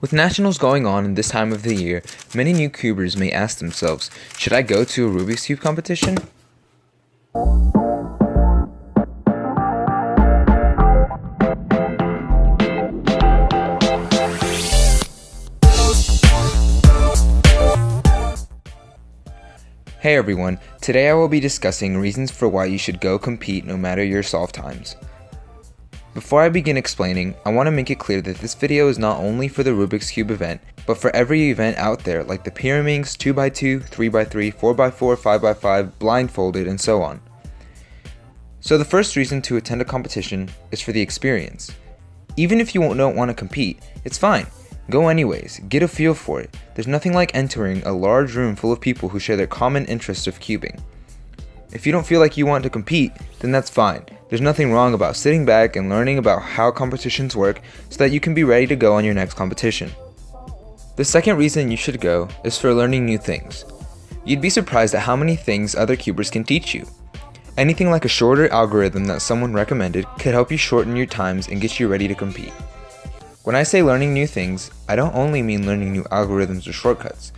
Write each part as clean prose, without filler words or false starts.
With nationals going on in this time of the year, many new cubers may ask themselves, should I go to a Rubik's Cube competition? Hey everyone, today I will be discussing reasons for why you should go compete no matter your solve times. Before I begin explaining, I want to make it clear that this video is not only for the Rubik's Cube event, but for every event out there like the Pyraminx, 2x2, 3x3, 4x4, 5x5, blindfolded, and so on. So the first reason to attend a competition is for the experience. Even if you don't want to compete, it's fine. Go anyways, get a feel for it. There's nothing like entering a large room full of people who share their common interest of cubing. If you don't feel like you want to compete, then that's fine. There's nothing wrong about sitting back and learning about how competitions work so that you can be ready to go on your next competition. The second reason you should go is for learning new things. You'd be surprised at how many things other cubers can teach you. Anything like a shorter algorithm that someone recommended could help you shorten your times and get you ready to compete. When I say learning new things, I don't only mean learning new algorithms or shortcuts.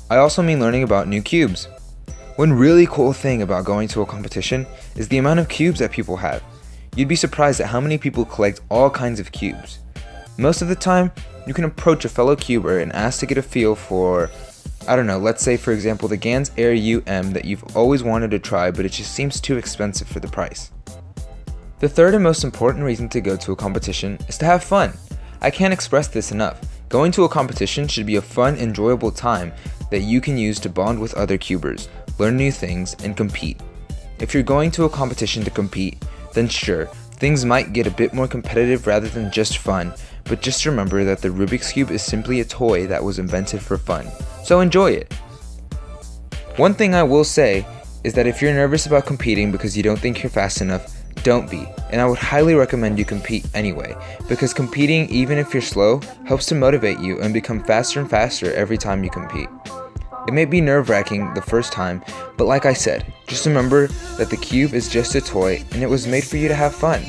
I also mean learning about new cubes. One really cool thing about going to a competition is the amount of cubes that people have. You'd be surprised at how many people collect all kinds of cubes. Most of the time, you can approach a fellow cuber and ask to get a feel for, let's say for example the Gans Air UM that you've always wanted to try, but it just seems too expensive for the price. The third and most important reason to go to a competition is to have fun. I can't express this enough. Going to a competition should be a fun, enjoyable time that you can use to bond with other cubers, learn new things, and compete. If you're going to a competition to compete, then sure, things might get a bit more competitive rather than just fun, but just remember that the Rubik's Cube is simply a toy that was invented for fun, so enjoy it. One thing I will say is that if you're nervous about competing because you don't think you're fast enough, don't be, and I would highly recommend you compete anyway, because competing, even if you're slow, helps to motivate you and become faster and faster every time you compete. It may be nerve-wracking the first time, but like I said, just remember that the cube is just a toy and it was made for you to have fun.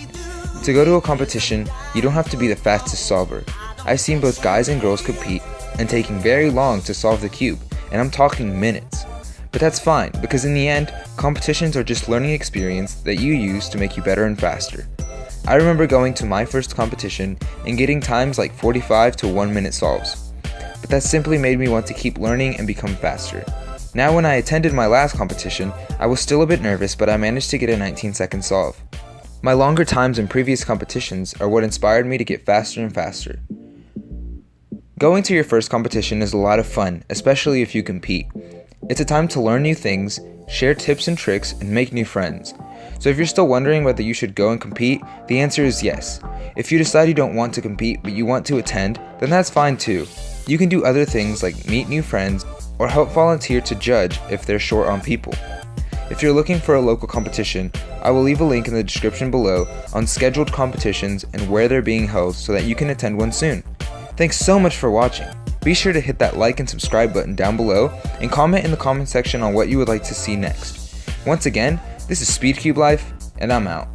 To go to a competition, you don't have to be the fastest solver. I've seen both guys and girls compete and taking very long to solve the cube, and I'm talking minutes. But that's fine, because in the end, competitions are just learning experience that you use to make you better and faster. I remember going to my first competition and getting times like 45 to 1 minute solves. But that simply made me want to keep learning and become faster. Now when I attended my last competition, I was still a bit nervous, but I managed to get a 19-second solve. My longer times in previous competitions are what inspired me to get faster and faster. Going to your first competition is a lot of fun, especially if you compete. It's a time to learn new things, share tips and tricks, and make new friends. So if you're still wondering whether you should go and compete, the answer is yes. If you decide you don't want to compete but you want to attend, then that's fine too. You can do other things like meet new friends or help volunteer to judge if they're short on people. If you're looking for a local competition, I will leave a link in the description below on scheduled competitions and where they're being held so that you can attend one soon. Thanks so much for watching. Be sure to hit that like and subscribe button down below and comment in the comment section on what you would like to see next. Once again, this is Speedcube Life, and I'm out.